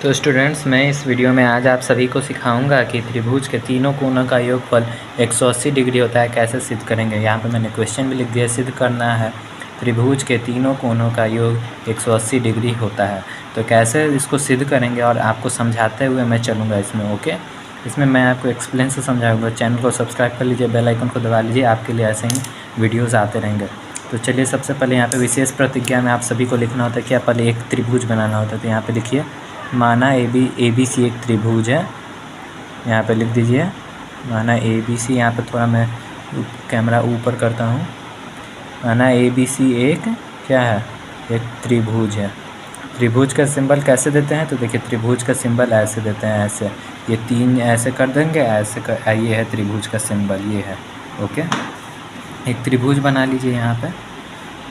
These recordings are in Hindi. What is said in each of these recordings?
तो स्टूडेंट्स, मैं इस वीडियो में आज आप सभी को सिखाऊंगा कि त्रिभुज के तीनों कोणों का योगफल 180 डिग्री होता है, कैसे सिद्ध करेंगे। यहाँ पे मैंने क्वेश्चन भी लिख दिया, सिद्ध करना है त्रिभुज के तीनों कोणों का योग 180 डिग्री होता है। तो कैसे इसको सिद्ध करेंगे और आपको समझाते हुए मैं चलूँगा इसमें। ओके, इसमें मैं आपको एक्सप्लेन से समझाऊँगा। चैनल को सब्सक्राइब कर लीजिए, बेल आइकन को दबा लीजिए, आपके लिए ऐसे ही वीडियोज़ आते रहेंगे। तो चलिए, सबसे पहले यहाँ पे विशेष प्रतिज्ञा में आप सभी को लिखना होता है कि पहले एक त्रिभुज बनाना होता है। तो यहाँ पे लिखिए, माना ए बी सी एक त्रिभुज है। यहाँ पे लिख दीजिए माना ए बी सी। यहाँ पे थोड़ा मैं कैमरा ऊपर करता हूँ। माना ए बी सी एक क्या है, एक त्रिभुज है। त्रिभुज का सिंबल कैसे देते हैं, तो देखिए त्रिभुज का सिंबल ऐसे देते हैं, ऐसे ये तीन ऐसे कर देंगे, ऐसे कर, ये है त्रिभुज का सिंबल, ये है। ओके, एक त्रिभुज बना लीजिए। यहाँ पे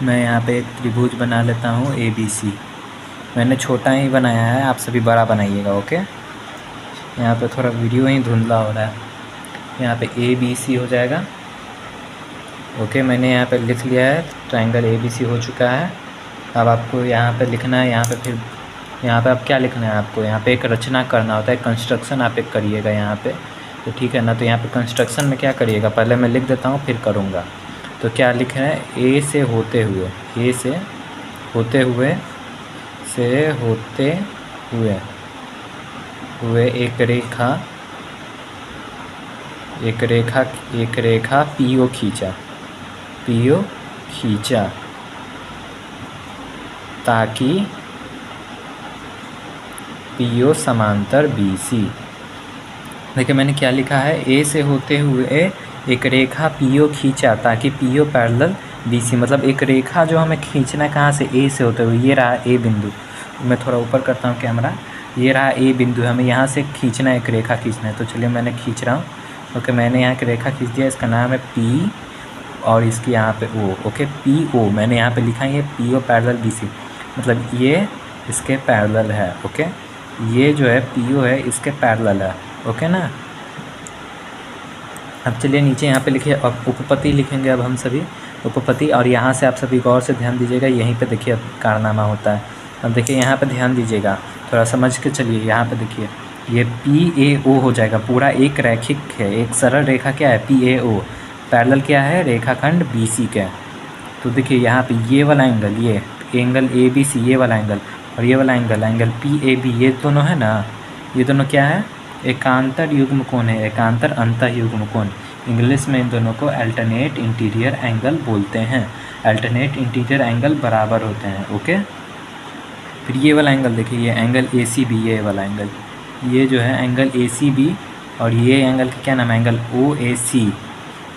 मैं यहाँ पे एक त्रिभुज बना लेता हूँ ए बी सी। मैंने छोटा ही बनाया है, आप सभी बड़ा बनाइएगा। ओके, यहाँ पे थोड़ा वीडियो ही धुंधला हो रहा है। यहाँ पे ए बी सी हो जाएगा। ओके, मैंने यहाँ पे लिख लिया है, ट्रायंगल ए बी सी हो चुका है। अब आपको यहाँ पे लिखना है, यहाँ पे फिर यहाँ पे अब क्या लिखना है आपको, यहाँ पे एक रचना करना होता है, कंस्ट्रक्शन आप एक करिएगा यहाँ पे। तो ठीक है ना। तो यहाँ पे कंस्ट्रक्शन में क्या करिएगा, पहले मैं लिख देता हूँ फिर करूँगा। तो क्या लिख रहे हैं, ए से होते हुए, ए से होते हुए एक रेखा पीओ खींचा ताकि पीओ समांतर बी सी। देखिए मैंने क्या लिखा है, ए से होते हुए एक रेखा पीओ खींचा ताकि पीओ पैरेलल बी सी। मतलब एक रेखा जो हमें खींचना है कहाँ से, ए से होते हुए। ये रहा ए बिंदु, मैं थोड़ा ऊपर करता हूँ कैमरा। ये रहा ए बिंदु, हमें यहाँ से खींचना है, एक रेखा खींचना है। तो चलिए मैंने खींच रहा हूँ। ओके, मैंने यहाँ एक रेखा खींच दिया, इसका नाम है पी और इसकी यहाँ पे ओ। ओके, पी ओ मैंने यहाँ पे लिखा है, ये P O parallel B C, मतलब ये इसके पैरेलल है। ओके, ये जो है पी ओ है, इसके पैरेलल है। ओके ना। अब चलिए नीचे यहाँ पे लिखिए, अब उपपत्ति लिखेंगे अब हम सभी, उपपत्ति। और यहाँ से आप सभी गौर से ध्यान दीजिएगा, यहीं पे देखिए अब कारनामा होता है। अब देखिए यहाँ पे ध्यान दीजिएगा, थोड़ा समझ के चलिए। यहाँ पे देखिए ये पी ए ओ हो जाएगा, पूरा एक रैखिक है, एक सरल रेखा क्या है, पी ए ओ। पैरेलल क्या है, रेखाखंड बी सी का। तो देखिए यहाँ पे ये वाला एंगल, ये एंगल ए बी सी, ये वाला एंगल, और ये वाला एंगल पी ए बी, ये दोनों है ना, ये दोनों क्या है, एकांतर युग्म कोण है, एकांतर अंतः युग्म कोण। इंग्लिश में इन दोनों को अल्टरनेट इंटीरियर एंगल बोलते हैं। अल्टरनेट इंटीरियर एंगल बराबर होते हैं। ओके, फिर ये वाला एंगल देखिए, ये एंगल ए सी बी, ये वाला एंगल, ये जो है एंगल ए सी बी, और ये एंगल का क्या नाम है, एंगल ओ ए सी।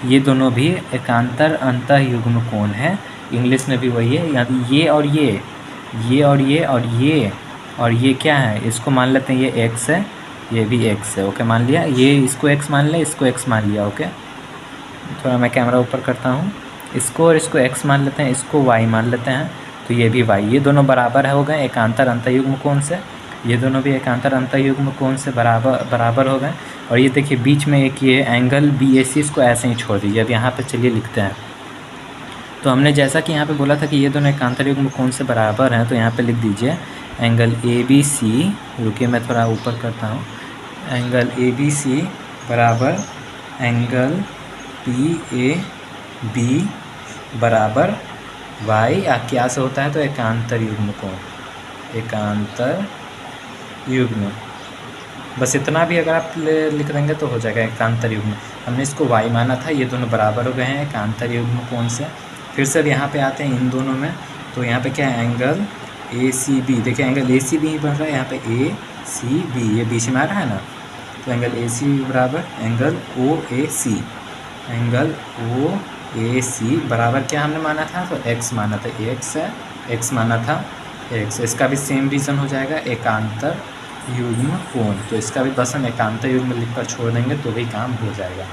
ये दोनों भी एकांतर अंतः युग्म कोण है। इंग्लिश में भी वही है। यहाँ ये और ये और ये और ये क्या है, इसको मान लेते हैं ये एक्स है, ये भी एक्स है। ओके, मान लिया, ये इसको एक्स मान लिया, इसको एक्स मान लिया। ओके, थोड़ा मैं कैमरा ऊपर करता हूँ। इसको और इसको एक्स मान लेते हैं, इसको वाई मान लेते हैं, तो ये भी वाई। ये दोनों बराबर हो गए एकांतर अंतः युग्म कोण से। ये दोनों भी एकांतर अंतः युग्म कोण से बराबर हो गए। और ये देखिए बीच में एक ये एंगल बी ए सी, इसको ऐसे ही छोड़ दीजिए। अब यहाँ पे चलिए लिखते हैं। तो हमने जैसा कि यहाँ पे बोला था कि ये दोनों एकांतर युग्म कोण से बराबर हैं, तो यहाँ पे लिख दीजिए एंगल ए बी सी। रुकिए मैं थोड़ा ऊपर करता हूँ। एंगल ए बी सी बराबर एंगल पी ए बी बराबर वाई। क्या से होता है, तो एकांतर युग्म कोण, एकांतर युग्म। बस इतना भी अगर आप लिख देंगे तो हो जाएगा एकांतर युग्म। हमने इसको वाई माना था, ये दोनों बराबर हो गए हैं एकांतर युग्म कोण से। फिर से यहाँ पे आते हैं इन दोनों में। तो यहाँ पे क्या है, एंगल ए सी बी। देखिए एंगल ए सी बी ही बन रहा है, यहाँ पे ए सी बी, ये बीच में आ रहा है ना। तो एंगल ए सी बराबर angle O A C, angle O A सी बराबर क्या हमने माना था, तो एक्स माना था, एक्स है, एक्स माना था एक्स। इसका भी सेम रीज़न हो जाएगा, एकांतर युग्म कोण। तो इसका भी बस हम एकांतर युग्म लिखकर छोड़ देंगे तो भी काम हो जाएगा।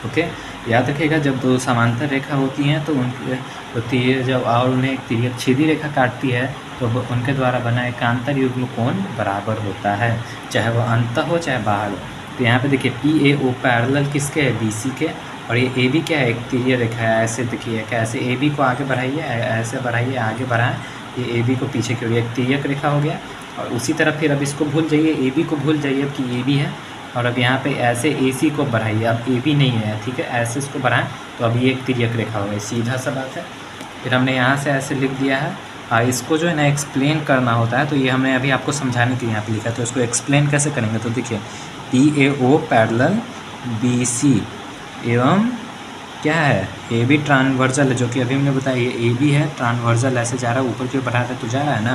ओके, याद रखिएगा, जब दो समांतर रेखा होती हैं तो उनके जब और उन्हें एक तिर्यक छेदी रेखा काटती है तो उनके द्वारा बना एकांतर युग्म कोण बराबर होता है, चाहे वह अंतः हो चाहे बाहर हो। तो यहाँ पे देखिए पी ए ओ पैरेलल किसके है, बी सी के। और ये ए बी क्या है, एक तिर्यक रेखा है। ऐसे देखिए कैसे ए बी को आगे बढ़ाइए, ऐसे बढ़ाइए, आगे बढ़ाएं, ये ए बी को पीछे की ओर, एक तिर्यक रेखा हो गया। और उसी तरह फिर अब इसको भूल जाइए, ए बी को भूल जाइए अब कि ए बी है, और अब यहाँ पे ऐसे ए सी को बढ़ाइए, अब ए बी नहीं है, ठीक है, ऐसे इसको बढ़ाएं तो अब ये एक तिर्यक रेखा होगी, सीधा सा बात है। फिर हमने यहाँ से ऐसे लिख दिया है, इसको जो है ना एक्सप्लेन करना होता है, तो ये हमने अभी आपको समझाने के लिए यहाँ पे लिखा है, तो इसको एक्सप्लेन कैसे करेंगे, तो देखिए P A O parallel B C एवं क्या है ए बी ट्रांसवर्सल है, जो कि अभी हमने बताया ये ए बी है, ट्रांसवर्सल ऐसे जा रहा है, ऊपर की ओर बढ़ा रहा है तो जा रहा है ना,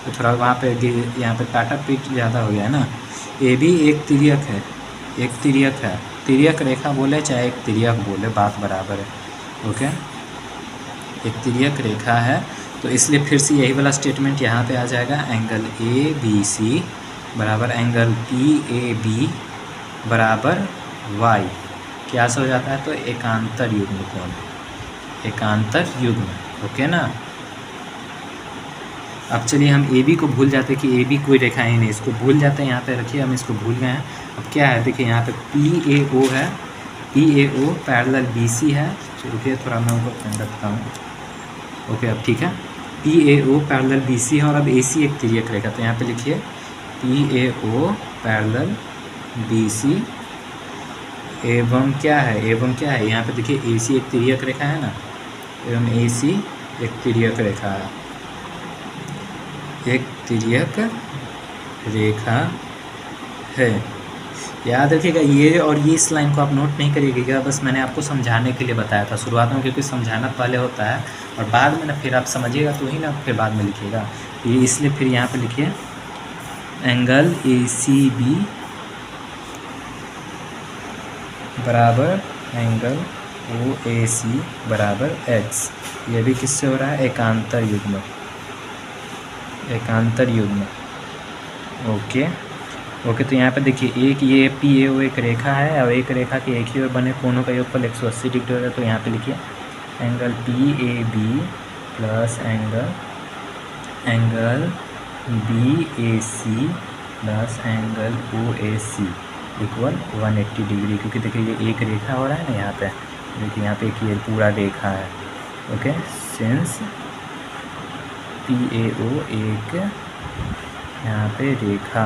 तो थोड़ा वहाँ पे यहाँ पे टाटा पीट ज़्यादा हो गया है ना। ए बी एक तिर्यक है, एक तिर्यक है, तिर्यक रेखा बोले चाहे एक तिर्यक बोले बात बराबर है, ओके, एक तिर्यक रेखा है, तो इसलिए फिर से यही वाला स्टेटमेंट यहाँ पे आ जाएगा, एंगल ए बी सी बराबर एंगल पी ए बी बराबर वाई, क्या हो जाता है, तो एकांतर युग्म कोण, एकांतर युग्म, ओके ना। अब चलिए हम ए बी को भूल जाते हैं कि ए बी कोई रेखा ही नहीं, इसको भूल जाते हैं, यहाँ पे रखिए, हम इसको भूल गए हैं। अब क्या है देखिए यहाँ पे पी ए ओ है, P A O parallel B C है, रुकिए थोड़ा मैं ऊपर पेन रखता हूँ, ओके अब ठीक है, P A O parallel B C है, और अब ए सी एक तिर्यक रेखा, तो यहाँ पे लिखिए P A O parallel B C एवं क्या है, एवं क्या है, यहाँ पे देखिए ए सी एक तिर्यक रेखा है ना, एवं ए सी एक तिर्यक रेखा है, एक तिर्यक रेखा है, याद रखिएगा ये, और ये इस लाइन को आप नोट नहीं करिएगा, बस मैंने आपको समझाने के लिए बताया था शुरुआत में, क्योंकि समझाना पहले होता है और बाद में ना फिर आप समझिएगा तो ही ना फिर बाद में लिखिएगा, ये इसलिए फिर यहाँ पे लिखिए एंगल ए सी बी बराबर एंगल ओ ए सी बराबर एक्स, ये भी किससे हो रहा है, एकांतर युग्म, एकांतर युग्म, ओके ओके। तो यहाँ पे देखिए एक ये पी ए ओ एक रेखा है, और एक रेखा के एक ही ओर बने कोनों का योगफल 180 डिग्री होगा, तो यहाँ पे लिखिए angle P A B plus angle B A C plus angle O A C equal 180 degree, क्योंकि देखिए ये एक रेखा हो रहा है ना यहाँ पे, देखिए यहाँ पे एक ये पूरा रेखा है, ओके, सिंस पी ए ओ एक यहाँ पे रेखा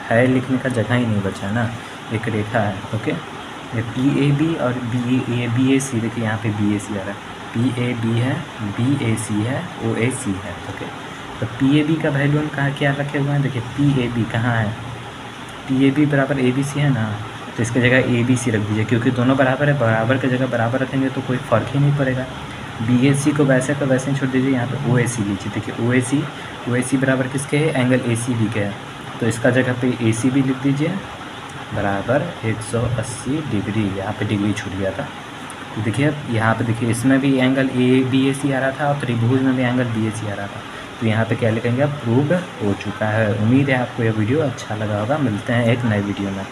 है, लिखने का जगह ही नहीं बचा ना, एक रेखा है, ओके, ये पी ए बी और बी ए सी, देखिए यहाँ पे बी ए सी आ रहा है, पी ए बी है, बी ए सी है, ओ ए सी है, ओके। तो पी ए बी का वैल्यू हम कहाँ क्या रखे हुए हैं, देखिए पी ए बी कहाँ है, पी ए बी बराबर ए बी सी है ना, तो इसकी जगह ए बी सी रख दीजिए, क्योंकि दोनों बराबर है, बराबर की जगह बराबर रखेंगे तो कोई फ़र्क ही नहीं पड़ेगा। बी ए सी को वैसे का वैसे ही छोड़ दीजिए, यहाँ पे ओ ए सी लीजिए, देखिए ओ ए सी बराबर किसके है, एंगल ए सी बी के है, तो इसका जगह पे ए सी बी लिख दीजिए बराबर 180 डिग्री, यहाँ पे डिग्री छूट गया था, तो देखिए यहाँ पे देखिए इसमें भी एंगल ए बी ए सी आ रहा था, और त्रिभुज में भी एंगल बी ए सी आ रहा था, तो यहाँ पे क्या लिखेंगे, अब प्रूव्ड हो चुका है। उम्मीद है आपको यह वीडियो अच्छा लगा होगा, मिलते हैं एक नए वीडियो में।